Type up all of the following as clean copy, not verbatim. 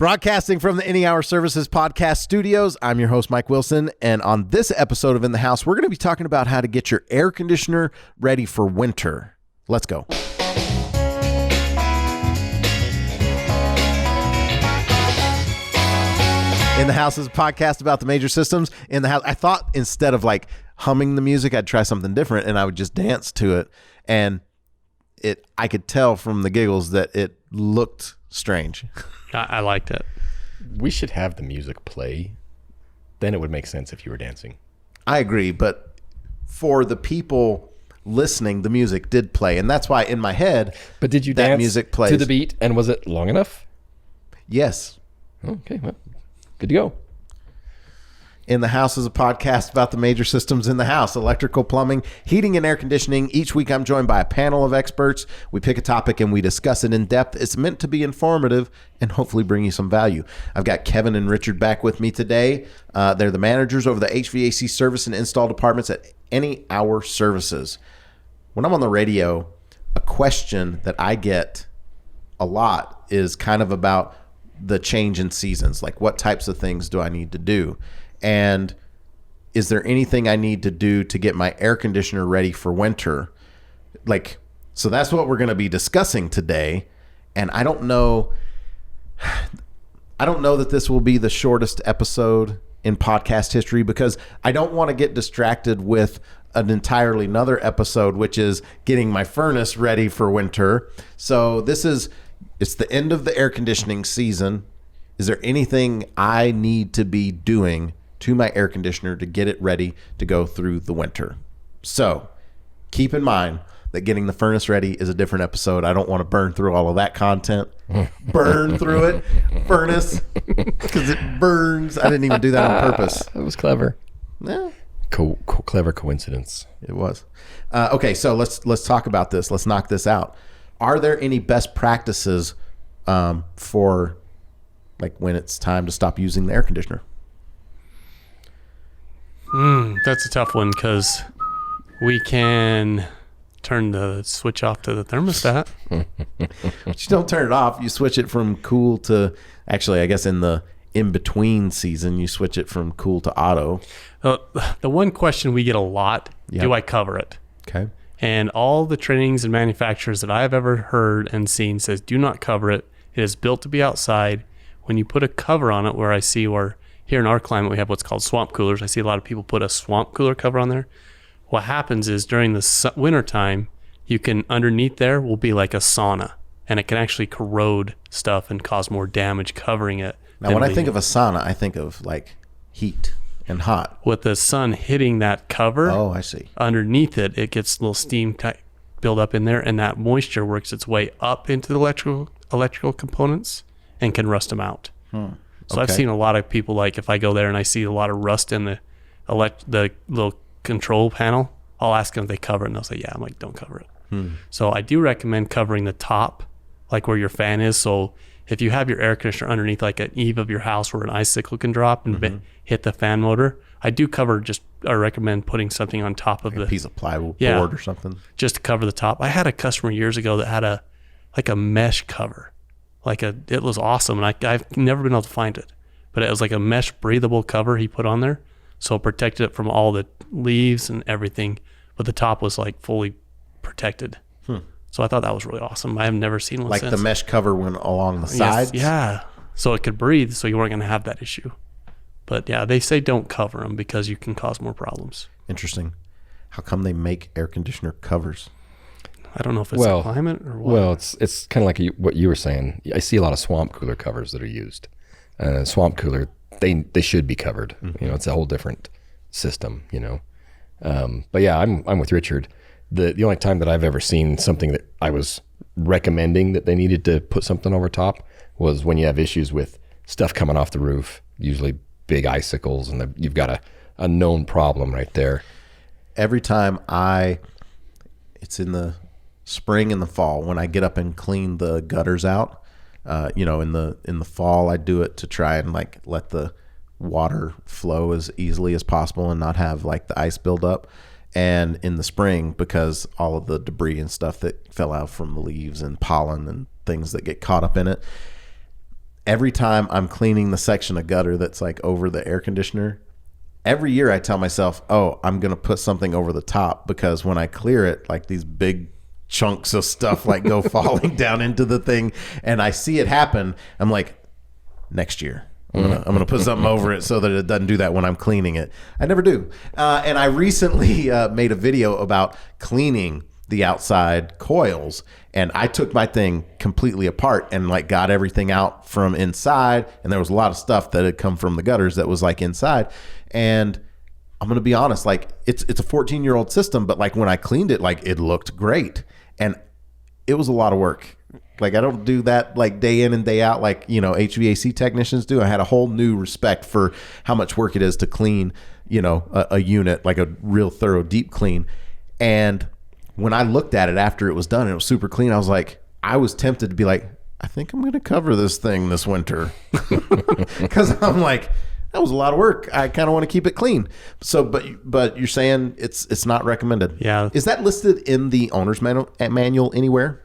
Broadcasting from the Any Hour Services podcast studios, I'm your host, Mike Wilson. And on this episode of In the House, we're going to be talking about how to get your air conditioner ready for winter. Let's go. In the House is a podcast about the major systems in the house. I thought instead of like humming the music, I'd try something different and I would just dance to it. And I could tell from the giggles that it looked strange. I liked it. We should have the music play. Then it would make sense if you were dancing. I agree, but for the people listening, the music did play, and that's why in my head. But did you that dance music plays to the beat, and was it long enough? Yes. Okay, well, good to go. In the House is a podcast about the major systems in the house: electrical, plumbing, heating, and air conditioning. Each week I'm joined by a panel of experts. We pick a topic and we discuss it in depth. It's meant to be informative and hopefully bring you some value. I've got Kevin and Richard back with me today. They're the managers over the HVAC service and install departments at Any Hour Services. When I'm on the radio, a question that I get a lot is kind of about the change in seasons. Like, what types of things do I need to do? And is there anything I need to do to get my air conditioner ready for winter? So that's what we're going to be discussing today. And I don't know that this will be the shortest episode in podcast history, because I don't want to get distracted with an entirely another episode, which is getting my furnace ready for winter. So it's the end of the air conditioning season. Is there anything I need to be doing to my air conditioner to get it ready to go through the winter? So keep in mind that getting the furnace ready is a different episode. I don't want to burn through all of that content. Burn through it. Furnace. Because it burns. I didn't even do that on purpose. That was clever. Yeah. Clever coincidence. It was. Okay, so let's talk about this. Let's knock this out. Are there any best practices for like when it's time to stop using the air conditioner? That's a tough one, because we can turn the switch off to the thermostat. But you don't turn it off. You switch it from cool to, actually, I guess in the in-between season, you switch it from cool to auto. The one question we get a lot, Yep. do I cover it? Okay. And all the trainings and manufacturers that I've ever heard and seen says do not cover it. It is built to be outside. When you put a cover on it, where I see where here in our climate we have what's called swamp coolers. I see a lot of people put a swamp cooler cover on there. What happens is during the winter time, you can, underneath there will be like a sauna, and it can actually corrode stuff and cause more damage covering it. Now, when I think of a sauna, I think of like heat and hot. With the sun hitting that cover, Oh, I see. underneath it, it gets a little steam build up in there, and that moisture works its way up into the electrical components and can rust them out. So I've seen a lot of people, like if I go there and I see a lot of rust in the little control panel, I'll ask them if they cover it, and they'll say, yeah. I'm like, don't cover it. So I do recommend covering the top, like where your fan is. So if you have your air conditioner underneath like an eave of your house where an icicle can drop and hit the fan motor, I recommend putting something on top of Like a piece of plywood board or something. just to cover the top. I had a customer years ago that had a mesh cover. It was awesome, and I've never been able to find it, but it was like a mesh breathable cover he put on there, so it protected it from all the leaves and everything, but the top was like fully protected. So I thought that was really awesome. I have never seen one since. The mesh cover went along the sides? Yes, yeah, so it could breathe, so you weren't going to have that issue. But yeah, they say don't cover them because you can cause more problems. Interesting. How come they make air conditioner covers? I don't know if it's the climate or what. Well, it's kind of like what you were saying. I see a lot of swamp cooler covers that are used. Swamp cooler, they should be covered. It's a whole different system. But yeah, I'm with Richard. The only time that I've ever seen something that I was recommending that they needed to put something over top was when you have issues with stuff coming off the roof, usually big icicles, and you've got a known problem right there. Every time it's in the spring and the fall when I get up and clean the gutters out, in the fall I do it to try and like let the water flow as easily as possible and not have like the ice build up. And in the spring, because all of the debris and stuff that fell out from the leaves and pollen and things that get caught up in it, every time I'm cleaning the section of gutter that's like over the air conditioner, every year I tell myself, oh, I'm going to put something over the top, because when I clear it, like these big chunks of stuff like go falling down into the thing, and I see it happen. I'm like, next year I'm gonna put something over it so that it doesn't do that when I'm cleaning it. I never do. And I recently made a video about cleaning the outside coils, and I took my thing completely apart and like got everything out from inside, and there was a lot of stuff that had come from the gutters that was like inside. And I'm gonna be honest, like it's a 14-year-old system, but like when I cleaned it, like it looked great, and it was a lot of work. Like I don't do that like day in and day out like, you know, HVAC technicians do. I had a whole new respect for how much work it is to clean, you know, a unit, like a real thorough deep clean. And when I looked at it after it was done and it was super clean, I was tempted to be like, I think I'm going to cover this thing this winter. Because I'm like, that was a lot of work. I kind of want to keep it clean. So, but you're saying it's not recommended. Yeah. Is that listed in the owner's manual anywhere?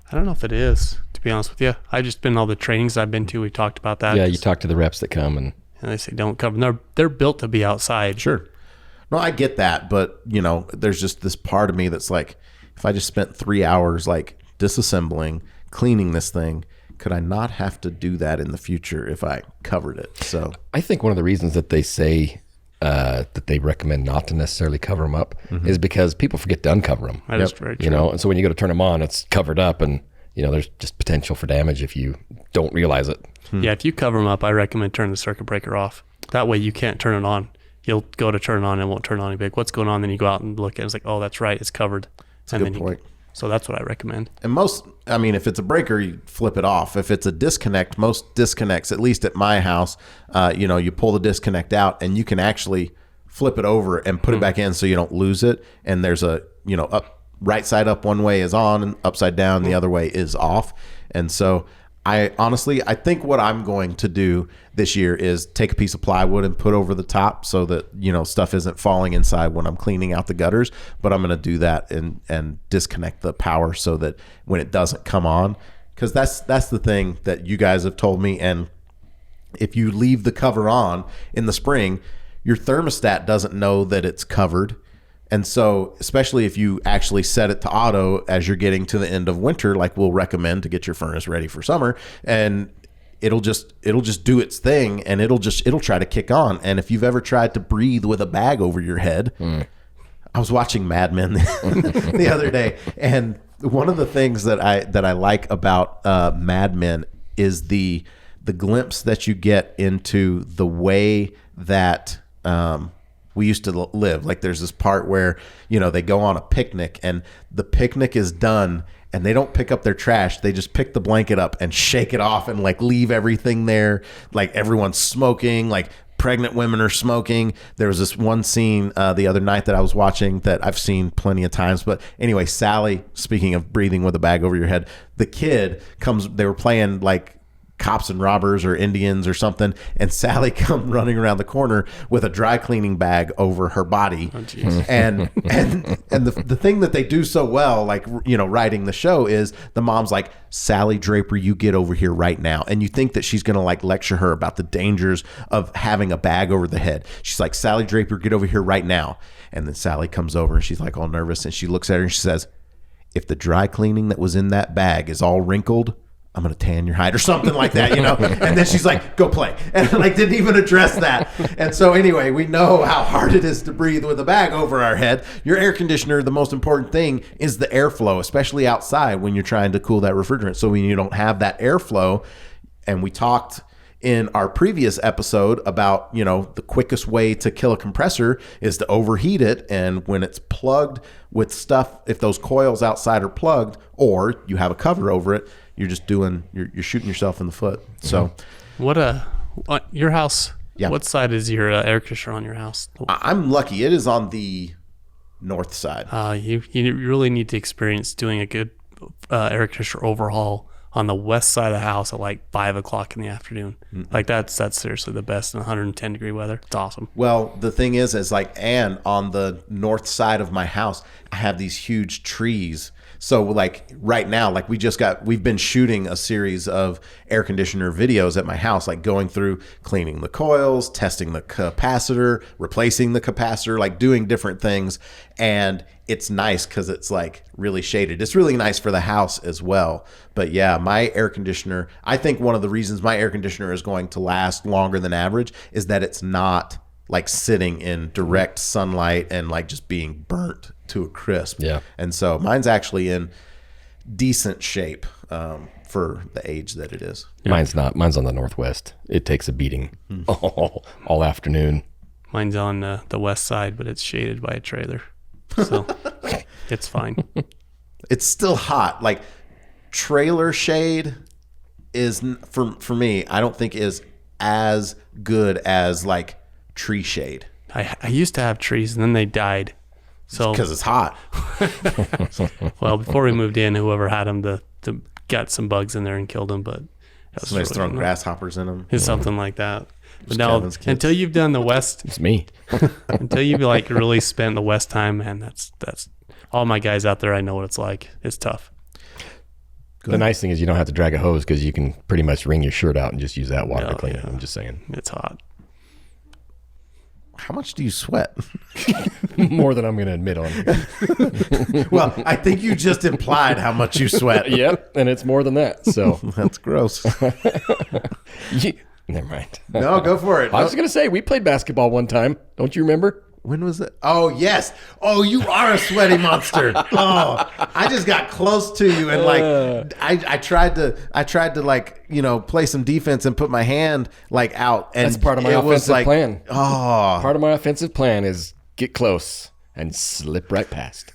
I don't know if it is, to be honest with you. I've just been all the trainings I've been to. We talked about that. Yeah, you talk to the reps that come and they say don't cover them. They're built to be outside. Sure. No, I get that, but you know, there's just this part of me that's like, if I just spent 3 hours like disassembling, cleaning this thing, could I not have to do that in the future if I covered it? So I think one of the reasons that they say that they recommend not to necessarily cover them up is because people forget to uncover them. That is very true. You know, and so when you go to turn them on, it's covered up, and you know there's just potential for damage if you don't realize it. Yeah, if you cover them up, I recommend turning the circuit breaker off. That way you can't turn it on. You'll go to turn it on and it won't turn on. You'll be like, what's going on? Then you go out and look at it. It's like, oh, that's right. It's covered. that's a good point. So that's what I recommend. And if it's a breaker, you flip it off. If it's a disconnect, most disconnects, at least at my house, you know, you pull the disconnect out and you can actually flip it over and put it back in so you don't lose it. And there's a, you know, right side up one way is on and upside down the other way is off. And so I think what I'm going to do this year is take a piece of plywood and put over the top so that, you know, stuff isn't falling inside when I'm cleaning out the gutters. But I'm going to do that and disconnect the power so that when it doesn't come on, because that's the thing that you guys have told me. And if you leave the cover on in the spring, your thermostat doesn't know that it's covered. And so, especially if you actually set it to auto as you're getting to the end of winter, like we'll recommend to get your furnace ready for summer, and it'll just do its thing, and it'll try to kick on. And if you've ever tried to breathe with a bag over your head, I was watching Mad Men the other day, and one of the things that I like about Mad Men is the glimpse that you get into the way that we used to live. Like there's this part where, you know, they go on a picnic and the picnic is done and they don't pick up their trash. They just pick the blanket up and shake it off and like leave everything there. Like everyone's smoking, like pregnant women are smoking. There was this one scene the other night that I was watching that I've seen plenty of times. But anyway, Sally, speaking of breathing with a bag over your head, the kid comes, they were playing like cops and robbers or Indians or something, and Sally come running around the corner with a dry cleaning bag over her body. Oh, and the thing that they do so well, like, you know, writing the show, is the mom's like, Sally Draper, you get over here right now. And you think that she's going to like lecture her about the dangers of having a bag over the head. She's like, Sally Draper, get over here right now. And then Sally comes over and she's like all nervous, and she looks at her and she says, if the dry cleaning that was in that bag is all wrinkled, I'm going to tan your hide or something like that, you know? And then she's like, go play. And like didn't even address that. And so anyway, we know how hard it is to breathe with a bag over our head. Your air conditioner, the most important thing is the airflow, especially outside when you're trying to cool that refrigerant. So when you don't have that airflow, and we talked in our previous episode about, you know, the quickest way to kill a compressor is to overheat it. And when it's plugged with stuff, if those coils outside are plugged or you have a cover over it, you're just you're shooting yourself in the foot. So your house, yeah. What side is your air conditioner on your house? I'm lucky. It is on the north side. You really need to experience doing a good air conditioner overhaul on the west side of the house at like 5 o'clock in the afternoon. Mm-hmm. Like that's seriously the best in 110 degree weather. It's awesome. Well, the thing is like, and on the north side of my house, I have these huge trees. So like right now, like we've been shooting a series of air conditioner videos at my house, like going through cleaning the coils, testing the capacitor, replacing the capacitor, like doing different things. And it's nice because it's like really shaded. It's really nice for the house as well. But yeah, my air conditioner, I think one of the reasons my air conditioner is going to last longer than average is that it's not like sitting in direct sunlight and like just being burnt to a crisp. Yeah. And so mine's actually in decent shape for the age that it is. Mine's not. Mine's on the northwest. It takes a beating all afternoon. Mine's on the west side, but it's shaded by a trailer. So it's fine. It's still hot. Like trailer shade is for me, I don't think is as good as like tree shade. I used to have trees and then they died. So Because it's hot. well, before we moved in, whoever had them, the got some bugs in there and killed them. But that was Somebody's really throwing fun. grasshoppers in them. It's something like that. But It's now, Kevin's kids. until you've done the west, It's me. until you've like really spent the west time, man, that's all my guys out there. I know what it's like. It's tough. The nice thing is you don't have to drag a hose because you can pretty much wring your shirt out and just use that water to Oh, clean it. yeah. I'm just saying. It's hot. How much do you sweat? More than I'm going to admit on. Well, I think you just implied how much you sweat. Yep. And it's more than that. So That's gross. never mind. No, go for it. I was going to say, we played basketball one time. Don't you remember? When was it? Oh, yes. Oh, you are a sweaty monster. Oh, I just got close to you and like I tried to like, you know, play some defense and put my hand like out, and That's part of my it was offensive plan. Oh, Part of my offensive plan is get close and slip right past.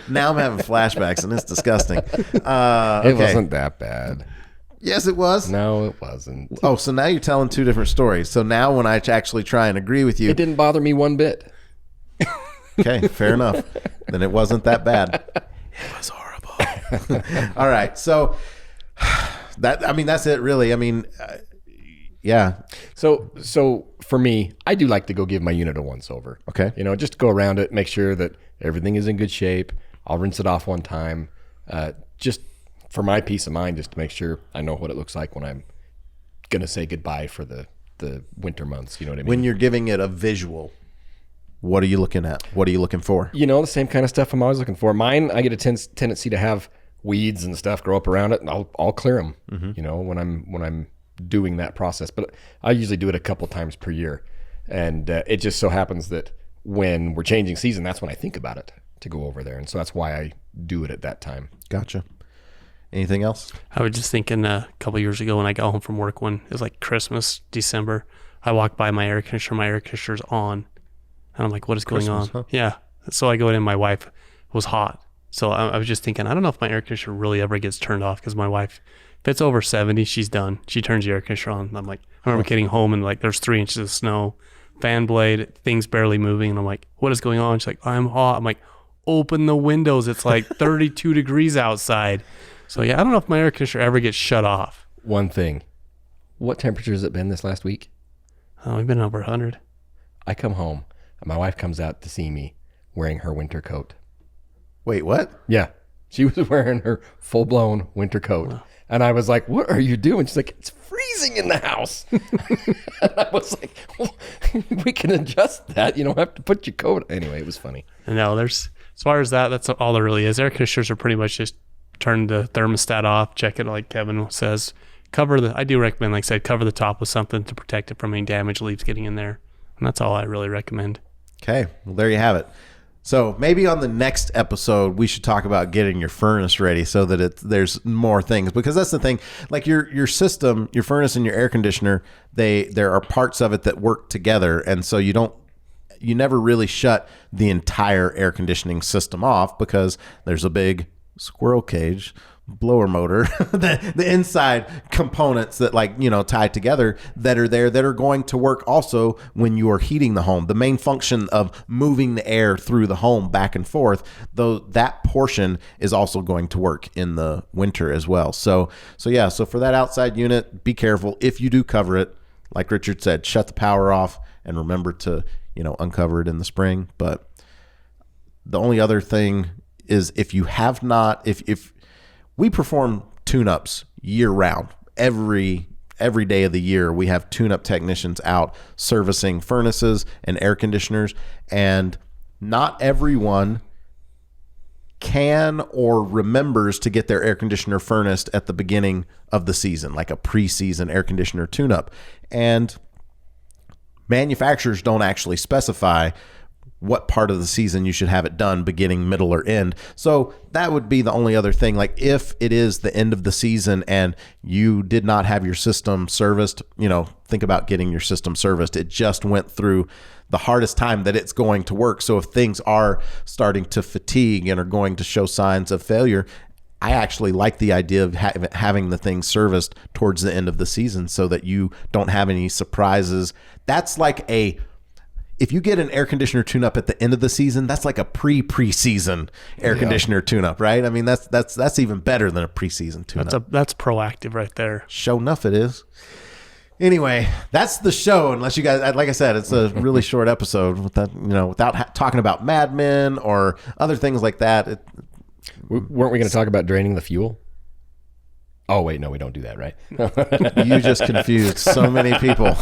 now I'm having flashbacks and it's disgusting. It Okay. wasn't that bad. Yes, it was. No, it wasn't. Oh, so now you're telling two different stories. So now when I actually try and agree with you, It didn't bother me one bit. okay, fair enough. Then it wasn't that bad. It was horrible. All right, so that's it, really. I mean, yeah. So for me, I do like to go give my unit a once over. Okay. You know, just go around it, make sure that everything is in good shape. I'll rinse it off one time, just for my peace of mind, just to make sure I know what it looks like when I'm gonna say goodbye for the winter months. You know what I mean? When you're giving it a visual, what are you looking at? What are you looking for? You know, the same kind of stuff I'm always looking for. Mine, I get a tendency to have weeds and stuff grow up around it, and I'll clear them. Mm-hmm. You know, when I'm doing that process, but I usually do it a couple times per year, and it just so happens that when we're changing season, that's when I think about it to go over there, and so that's why I do it at that time. Gotcha. Anything else? I was just thinking a couple years ago when I got home from work, when it was like Christmas, December, I walked by my air conditioner's on, and I'm like, what is going Christmas, on? huh? Yeah. So I go in, my wife was hot. So I was just thinking, I don't know if my air conditioner really ever gets turned off, because my wife, if it's over 70, she's done. She turns the air conditioner on. I'm like, I remember getting home and like there's 3 inches of snow, fan blade, things barely moving. And I'm like, what is going on? She's like, I'm hot. I'm like, open the windows. It's like 32 degrees outside. So yeah, I don't know if my air conditioner ever gets shut off. One thing, what temperature has it been this last week? Oh, we've been over 100. I come home, and my wife comes out to see me wearing her winter coat. Wait, what? Yeah, she was wearing her full-blown winter coat. Wow. And I was like, what are you doing? She's like, it's freezing in the house. And I was like, well, we can adjust that. You don't have to put your coat. Anyway, it was funny. And now there's, as far as that's all there really is. Air conditioners are pretty much just turn the thermostat off, check it like Kevin says. I do recommend, like I said, cover the top with something to protect it from any damage leaves getting in there. And that's all I really recommend. Okay, well, there you have it. So maybe on the next episode, we should talk about getting your furnace ready so that there's more things, because that's the thing. Like your system, your furnace and your air conditioner, there are parts of it that work together, and so you never really shut the entire air conditioning system off, because there's a big squirrel cage blower motor, the inside components that tie together that are going to work also when you are heating the home. The main function of moving the air through the home back and forth, though, that portion is also going to work in the winter as well. So for that outside unit, be careful. If you do cover it, like Richard said, shut the power off and remember to uncover it in the spring. But the only other thing is if you have not, if we perform tune-ups year round, every day of the year, we have tune-up technicians out servicing furnaces and air conditioners, and not everyone can or remembers to get their air conditioner furnace at the beginning of the season, like a preseason air conditioner tune-up. And manufacturers don't actually specify what part of the season you should have it done, beginning, middle, or end. So that would be the only other thing. Like if it is the end of the season and you did not have your system serviced, think about getting your system serviced. It just went through the hardest time that it's going to work. So if things are starting to fatigue and are going to show signs of failure, I actually like the idea of having the thing serviced towards the end of the season so that you don't have any surprises. That's like if you get an air conditioner tune-up at the end of the season, that's like a preseason air conditioner tune-up, right? I mean, that's even better than a preseason tune-up. That's proactive right there. Sure enough, it is. Anyway, that's the show. Unless you guys, like I said, it's a really short episode without talking about Mad Men or other things like that. Weren't we going to talk about draining the fuel? Oh, wait, no, we don't do that, right? You just confused so many people.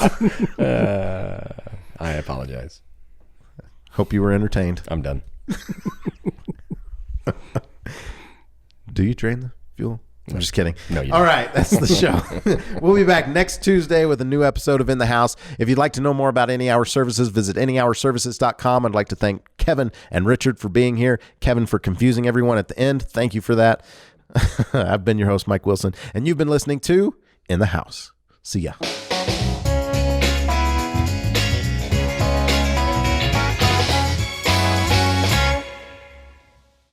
I apologize. Hope you were entertained. I'm done. Do you drain the fuel? I'm just kidding. No, you don't. All right, that's the show. We'll be back next Tuesday with a new episode of In the House. If you'd like to know more about Any Hour Services, visit anyhourservices.com. I'd like to thank Kevin and Richard for being here. Kevin for confusing everyone at the end. Thank you for that. I've been your host, Mike Wilson, and you've been listening to In the House. See ya.